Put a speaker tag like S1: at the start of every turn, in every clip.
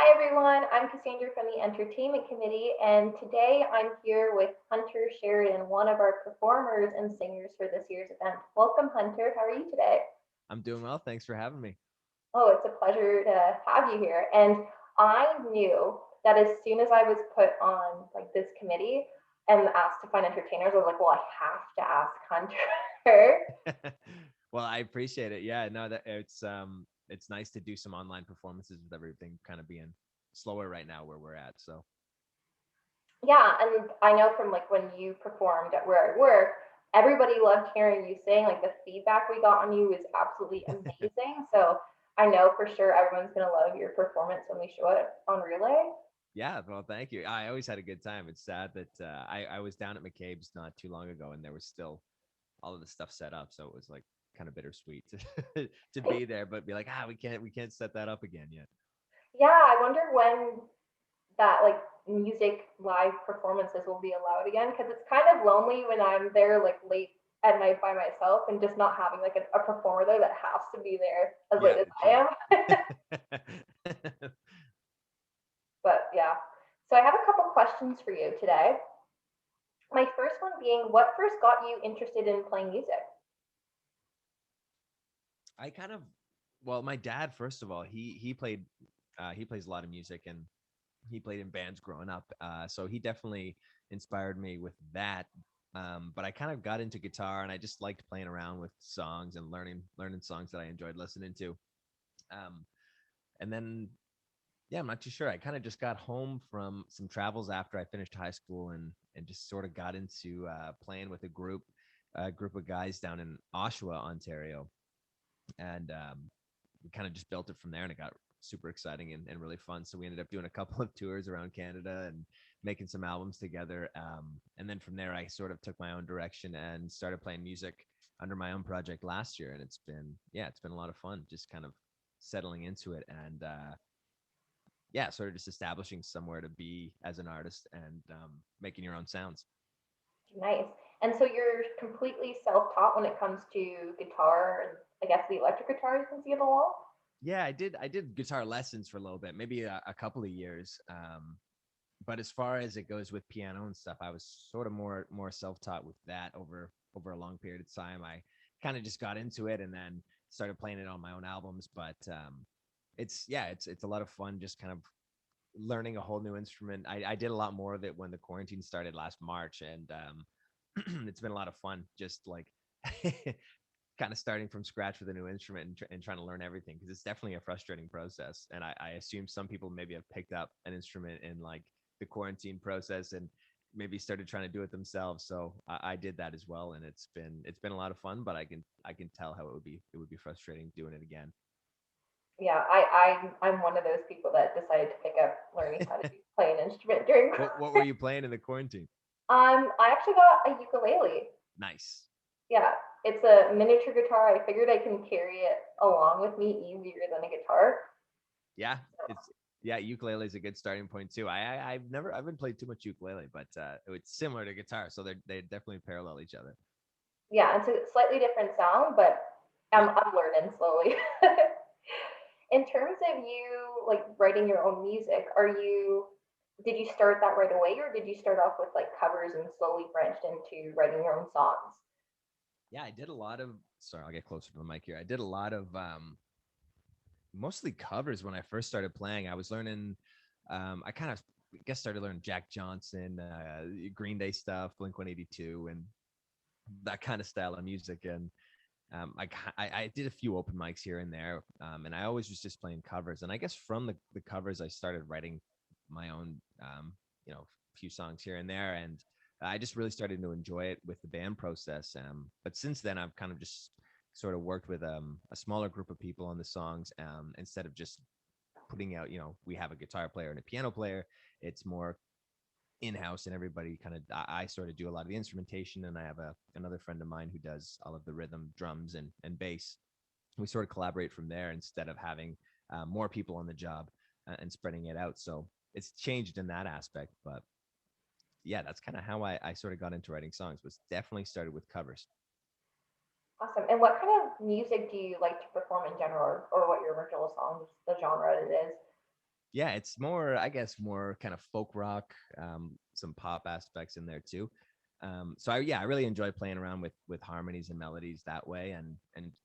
S1: Hi everyone, I'm Cassandra from the Entertainment Committee, and today I'm here with Hunter Sheridan, one of our performers and singers for this year's event. Welcome, Hunter. How are you today?
S2: I'm doing well. Thanks for having me.
S1: Oh, it's a pleasure to have you here. And I knew that as soon as I was put on like this committee and asked to find entertainers, I was like, well, I have to ask Hunter.
S2: Well, I appreciate it. Yeah, no, that it's nice to do some online performances with everything kind of being slower right now where we're at. So
S1: Yeah, and I know from like when you performed at where I work, everybody loved hearing you sing. Like the feedback we got on you was absolutely amazing. So I know for sure everyone's gonna love your performance when we show it on Relay.
S2: yeah, well, thank you. I always had a good time. It's sad that I was down at McCabe's not too long ago, and there was still all of the stuff set up, so it was like kind of bittersweet to to be there, but be like, we can't set that up again yet.
S1: Yeah, I wonder when that like music live performances will be allowed again because it's kind of lonely when I'm there like late at night by myself and just not having like a performer there that has to be there as late
S2: Yeah,
S1: as I
S2: true.
S1: am. But yeah. So I have a couple questions for you today. My first one being, what first got you interested in playing music?
S2: I kind of well, my dad, first of all, he played he plays a lot of music and he played in bands growing up. So he definitely inspired me with that. But I kind of got into guitar and I just liked playing around with songs and learning songs that I enjoyed listening to. Um, and then yeah, I'm not too sure. I kind of just got home from some travels after I finished high school and just sort of got into playing with a group of guys down in Oshawa, Ontario, and we kind of just built it from there, and it got super exciting and really fun. So we ended up doing a couple of tours around Canada and making some albums together. And then from there, I sort of took my own direction and started playing music under my own project last year. And it's been a lot of fun just kind of settling into it and yeah, sort of just establishing somewhere to be as an artist and making your own sounds.
S1: Nice. And so you're completely self-taught when it comes to guitar and I guess the electric guitar you can see on the wall?
S2: Yeah, I did guitar lessons for a little bit, maybe a couple of years. But as far as it goes with piano and stuff, I was sort of more self-taught with that over a long period of time. I kind of just got into it and then started playing it on my own albums. But it's a lot of fun just kind of learning a whole new instrument. I did a lot more of it when the quarantine started last March, and it's been a lot of fun. Just like kind of starting from scratch with a new instrument and trying to learn everything because it's definitely a frustrating process. And I assume some people maybe have picked up an instrument in like the quarantine process and maybe started trying to do it themselves. So I did that as well, and it's been a lot of fun. But I can tell how it would be frustrating doing it again.
S1: Yeah, I'm one of those people that decided to pick up learning how to play an instrument during.
S2: What were you playing in the quarantine?
S1: I actually got a ukulele.
S2: Nice.
S1: Yeah, it's a miniature guitar. I figured I can carry it along with me easier than a guitar.
S2: Yeah, it's yeah, ukulele is a good starting point too. I haven't played too much ukulele, but it's similar to guitar, so they definitely parallel each other.
S1: Yeah, it's a slightly different sound, but
S2: Yeah.
S1: I'm learning slowly. In terms of you like writing your own music, did you start that right away or did you start off with like covers and slowly branched into writing your own songs?
S2: Yeah, I did a lot of sorry, I'll get closer to the mic here. I did a lot of mostly covers when I first started playing. I was learning I kind of guess started learning Jack Johnson, Green Day stuff, Blink 182 and that kind of style of music and I did a few open mics here and there, and I always was just playing covers. And I guess from the covers, I started writing my own, few songs here and there. And I just really started to enjoy it with the band process. But since then, I've kind of just sort of worked with a smaller group of people on the songs instead of just putting out, we have a guitar player and a piano player. It's more in-house and everybody kind of I sort of do a lot of the instrumentation and I have another friend of mine who does all of the rhythm drums and bass. We sort of collaborate from there instead of having more people on the job and spreading it out, so it's changed in that aspect. But yeah, that's kind of how I sort of got into writing songs, was definitely started with covers.
S1: Awesome. And what kind of music do you like to perform in general or what your original songs, the genre it is?
S2: Yeah, it's more, I guess, more kind of folk rock, some pop aspects in there too. Yeah, I really enjoy playing around with harmonies and melodies that way, and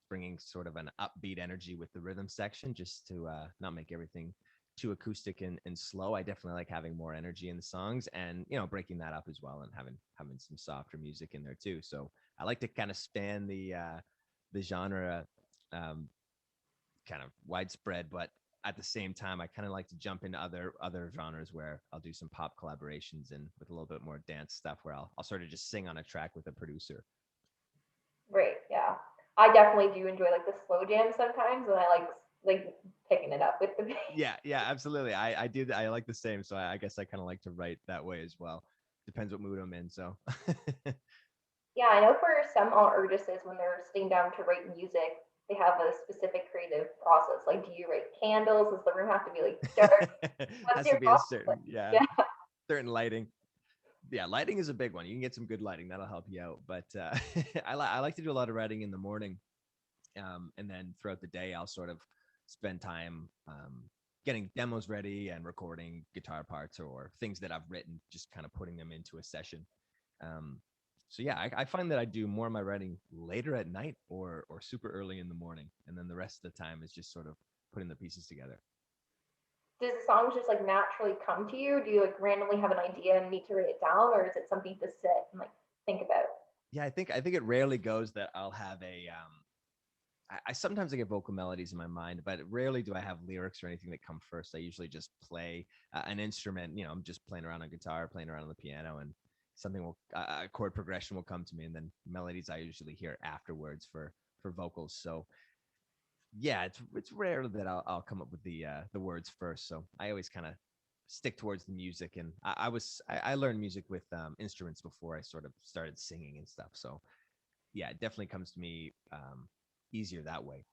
S2: bringing sort of an upbeat energy with the rhythm section, just to not make everything too acoustic and slow. I definitely like having more energy in the songs, and breaking that up as well, and having some softer music in there too. So I like to kind of span the genre, um, kind of widespread, but at the same time, I kind of like to jump into other genres where I'll do some pop collaborations and with a little bit more dance stuff where I'll sort of just sing on a track with a producer.
S1: Right. Yeah. I definitely do enjoy like the slow jam sometimes, and I like picking it up with the bass.
S2: Yeah, yeah, absolutely. I like the same. So I guess I kind of like to write that way as well. Depends what mood I'm in. So
S1: Yeah, I know for some artists when they're sitting down to write music, they have a specific creative process. Like, do you write candles? Does the room have to be like dark? What's
S2: has to
S1: your
S2: be a
S1: process like?
S2: certain, yeah,
S1: Yeah.
S2: certain lighting. Yeah, lighting is a big one. You can get some good lighting that'll help you out. But I like to do a lot of writing in the morning, and then throughout the day I'll sort of spend time getting demos ready and recording guitar parts or things that I've written, just kind of putting them into a session. um, so yeah, I find that I do more of my writing later at night or super early in the morning, and then the rest of the time is just sort of putting the pieces together.
S1: Does the songs just like naturally come to you? Do you like randomly have an idea and need to write it down, or is it something to sit and like think about?
S2: Yeah, I think it rarely goes that I'll have I sometimes I get vocal melodies in my mind, but rarely do I have lyrics or anything that come first. I usually just play an instrument. I'm just playing around on guitar, playing around on the piano, and something will a chord progression will come to me, and then melodies I usually hear afterwards for vocals. So yeah, it's rare that I'll come up with the words first. So I always kind of stick towards the music, and I learned music with instruments before I sort of started singing and stuff. So yeah, it definitely comes to me easier that way.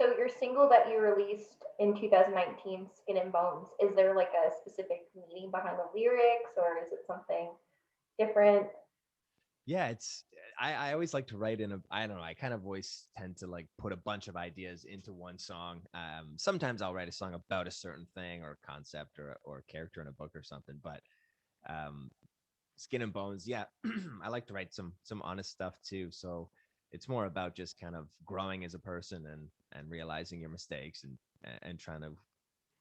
S1: So your single that you released in 2019, Skin and Bones, is there like a specific meaning behind the lyrics, or is it something different?
S2: Yeah, I always like to write in a I don't know, I kind of always tend to like put a bunch of ideas into one song. Sometimes I'll write a song about a certain thing or concept or a character in a book or something, but um Skin and Bones, yeah, I like to write some honest stuff too. So it's more about just kind of growing as a person and realizing your mistakes and trying to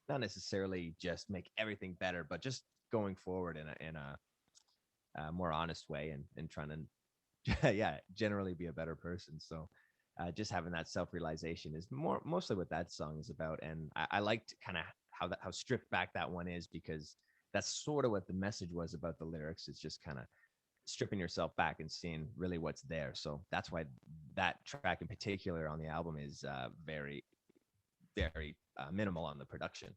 S2: not necessarily just make everything better, but just going forward in a more honest way and trying to yeah, generally be a better person. So just having that self-realization is mostly what that song is about. And I liked kind of how stripped back that one is, because that's sort of what the message was about the lyrics. It's just kind of stripping yourself back and seeing really what's there. So that's why that track in particular on the album is very minimal on the production.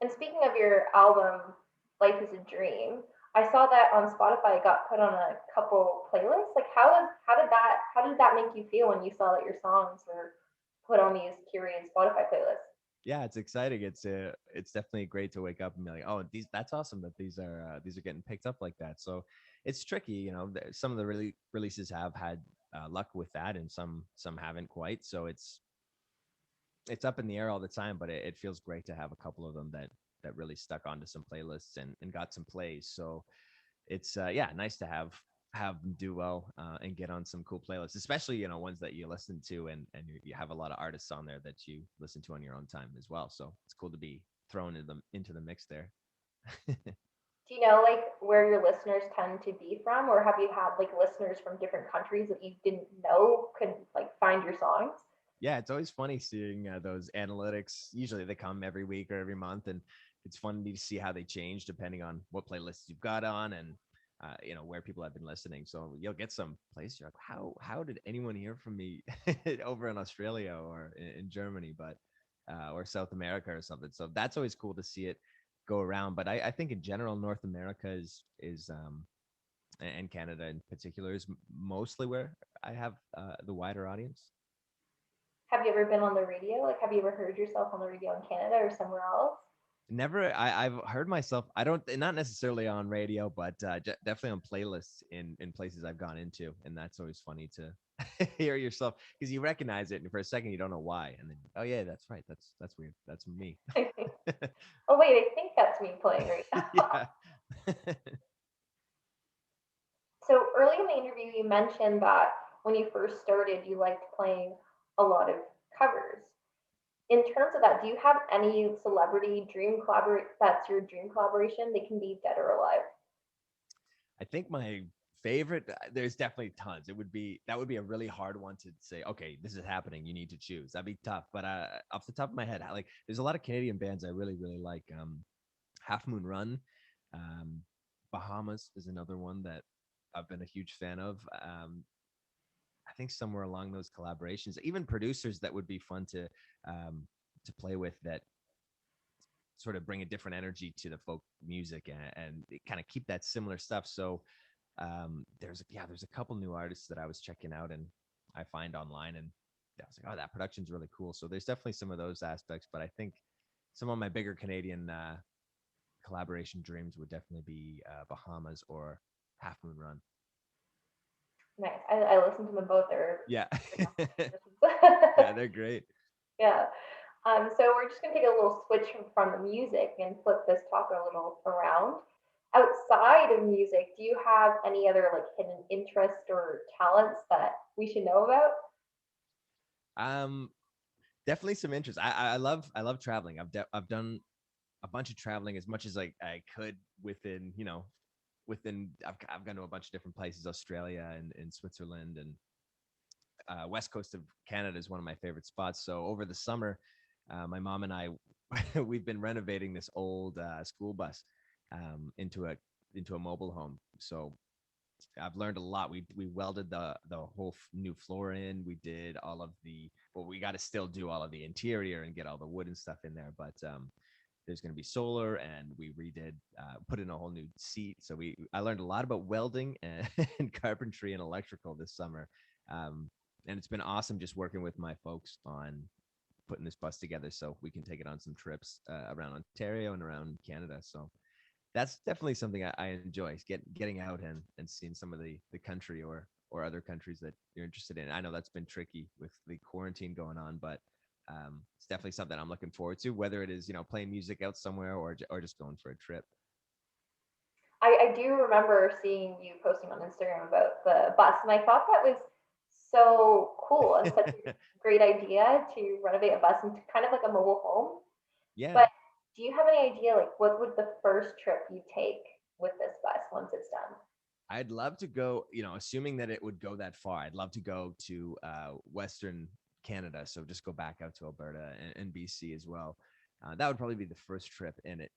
S1: And speaking of your album, Life is a Dream, I saw that on Spotify it got put on a couple playlists. Like how did that make you feel when you saw that your songs were put on these curated Spotify playlists?
S2: Yeah, it's exciting. It's definitely great to wake up and be like, oh, these that's awesome that these are getting picked up like that. So it's tricky, some of the releases have had luck with that, and some haven't quite. So it's up in the air all the time, but it feels great to have a couple of them that really stuck onto some playlists and got some plays. So it's yeah, nice to have them do well and get on some cool playlists, especially ones that you listen to, and you have a lot of artists on there that you listen to on your own time as well. So it's cool to be thrown into the mix there.
S1: Do you know like where your listeners tend to be from, or have you had like listeners from different countries that you didn't know could like find your songs?
S2: Yeah, it's always funny seeing those analytics. Usually they come every week or every month, and it's fun to see how they change depending on what playlists you've got on and where people have been listening. So you'll get some place you're like, how did anyone hear from me over in Australia or in Germany, but or South America or something. So that's always cool to see it go around. But I think in general, North America is and Canada in particular is mostly where I have the wider audience.
S1: Have you ever been on the radio? Like, have you ever heard yourself on the radio in Canada or somewhere else?
S2: Never. I've heard myself. I don't. Not necessarily on radio, but definitely on playlists in places I've gone into, and that's always funny to hear yourself because you recognize it, and for a second you don't know why, and then oh yeah, that's right, that's weird, that's me.
S1: Oh wait, I think that's me playing right now.
S2: Yeah.
S1: So early in the interview, you mentioned that when you first started, you liked playing a lot of covers. In terms of that, do you have any celebrity dream collaborate that's your dream collaboration? They can be dead or alive.
S2: I think my favorite, there's definitely tons. That would be a really hard one to say, okay, this is happening. You need to choose. That'd be tough. But off the top of my head, like there's a lot of Canadian bands I really, really like. Half Moon Run, um, Bahamas is another one that I've been a huge fan of. I think somewhere along those collaborations, even producers that would be fun to play with that sort of bring a different energy to the folk music and kind of keep that similar stuff. So there's a couple new artists that I was checking out and I find online, and I was like, oh, that production's really cool. So there's definitely some of those aspects, but I think some of my bigger Canadian collaboration dreams would definitely be Bahamas or Half Moon Run.
S1: Nice. I listened to them both.
S2: Yeah.
S1: They're
S2: Yeah, they're great.
S1: yeah. So we're just gonna take a little switch from the music and flip this topic a little around. Outside of music, do you have any other like hidden interests or talents that we should know about?
S2: Um, Definitely some interest. I love traveling. I've done a bunch of traveling as much as I could within, I've gone to a bunch of different places, Australia and Switzerland, and west coast of Canada is one of my favorite spots. So over the summer, my mom and I we've been renovating this old school bus into a mobile home. So I've learned a lot. We welded the whole new floor in. We did all of the well. We got to still do all of the interior and get all the wood and stuff in there. But there's going to be solar, and we redid, put in a whole new seat. So I learned a lot about welding and, and carpentry and electrical this summer. And it's been awesome just working with my folks on putting this bus together so we can take it on some trips around Ontario and around Canada. So that's definitely something I enjoy, is getting out and seeing some of the country or other countries that you're interested in. I know that's been tricky with the quarantine going on, but it's definitely something I'm looking forward to, whether it is, playing music out somewhere or just going for a trip.
S1: I do remember seeing you posting on Instagram about the bus, and I thought that was so cool and such a great idea to renovate a bus into kind of like a mobile home.
S2: Yeah,
S1: But do you have any idea, like, what would the first trip you take with this bus once it's done?
S2: I'd love to go, assuming that it would go that far, I'd love to go to Western Canada. So just go back out to Alberta and BC as well. That would probably be the first trip in it.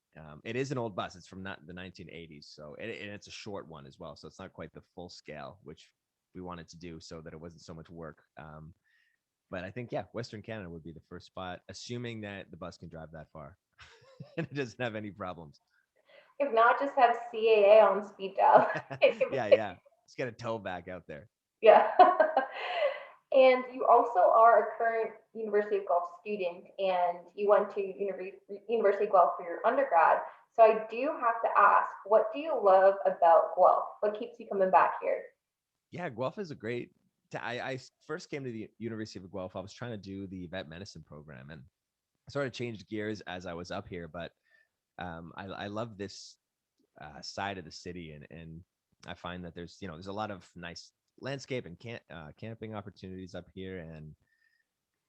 S2: It is an old bus. It's from not the 1980s. So and it's a short one as well. So it's not quite the full scale, which we wanted to do so that it wasn't so much work. But I think, yeah, Western Canada would be the first spot, assuming that the bus can drive that far and it doesn't have any problems.
S1: If not, just have CAA on speed dial.
S2: Yeah, yeah. Let's get a tow back out there.
S1: Yeah. And you also are a current University of Guelph student, and you went to University of Guelph for your undergrad. So I do have to ask, what do you love about Guelph? What keeps you coming back here?
S2: Yeah, Guelph is a great. I first came to the University of Guelph. I was trying to do the vet medicine program, and I sort of changed gears as I was up here. But I love this side of the city, and I find that there's a lot of nice landscape and camping opportunities up here, and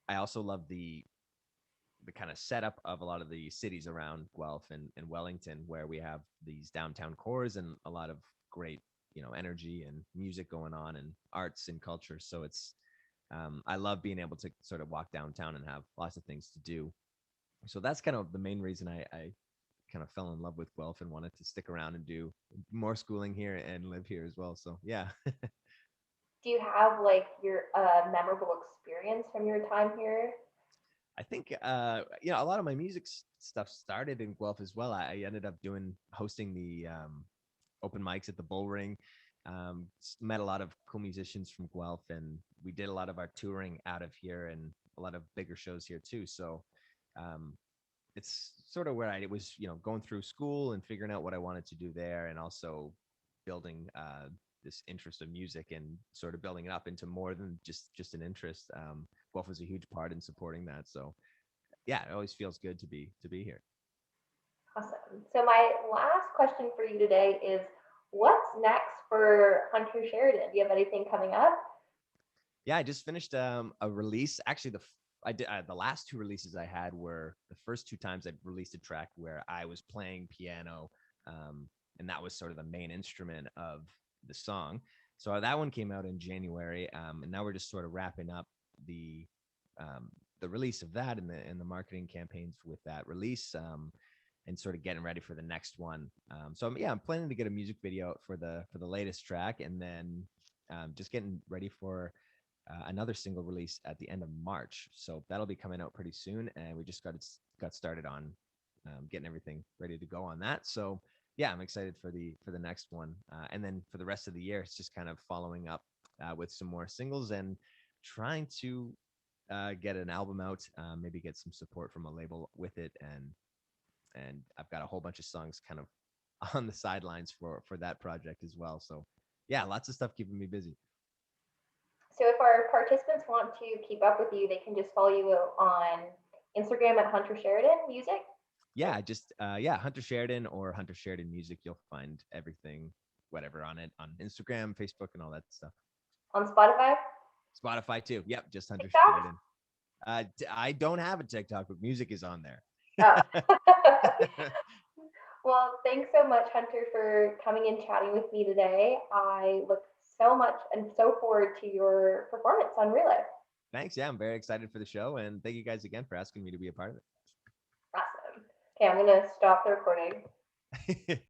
S2: I also love the kind of setup of a lot of the cities around Guelph and Wellington, where we have these downtown cores and a lot of great, energy and music going on and arts and culture. So I love being able to sort of walk downtown and have lots of things to do. So that's kind of the main reason I kind of fell in love with Guelph and wanted to stick around and do more schooling here and live here as well. So yeah.
S1: Do you have like your memorable experience from your time here?
S2: I think a lot of my stuff started in Guelph as well. I ended up hosting the open mics at the Bull Ring. Met a lot of cool musicians from Guelph, and we did a lot of our touring out of here and a lot of bigger shows here too. So um, it's sort of where I was, going through school and figuring out what I wanted to do there, and also building this interest of music and sort of building it up into more than just an interest. Guelph was a huge part in supporting that. So yeah, it always feels good to be here.
S1: Awesome. So my last question for you today is, what's next for Hunter Sheridan? Do you have anything coming up?
S2: Yeah, I just finished a release. Actually, I did the last two releases I had were the first two times I released a track where I was playing piano, and that was sort of the main instrument of the song. So that one came out in January, and now we're just sort of wrapping up the the release of that and the marketing campaigns with that release. And sort of getting ready for the next one. So yeah, I'm planning to get a music video out for the latest track, and then just getting ready for another single release at the end of March. So that'll be coming out pretty soon, and we just got started on getting everything ready to go on that. So yeah, I'm excited for the next one, and then for the rest of the year, it's just kind of following up with some more singles and trying to get an album out, maybe get some support from a label with it, and I've got a whole bunch of songs kind of on the sidelines for that project as well. So yeah, lots of stuff keeping me busy.
S1: So if our participants want to keep up with you, they can just follow you on Instagram at Hunter Sheridan Music.
S2: Yeah, just yeah, Hunter Sheridan or Hunter Sheridan Music. You'll find everything, whatever on it on Instagram, Facebook, and all that stuff.
S1: On Spotify?
S2: Spotify too. Yep, just Hunter
S1: TikTok?
S2: Sheridan. I don't have a TikTok, but music is on
S1: Oh.
S2: there.
S1: Well, thanks so much, Hunter, for coming and chatting with me today. I look so much and so forward to your performance on Relay.
S2: Thanks. Yeah, I'm very excited for the show, and thank you guys again for asking me to be a part of
S1: Awesome. Okay, I'm going to stop the recording.
S2: it.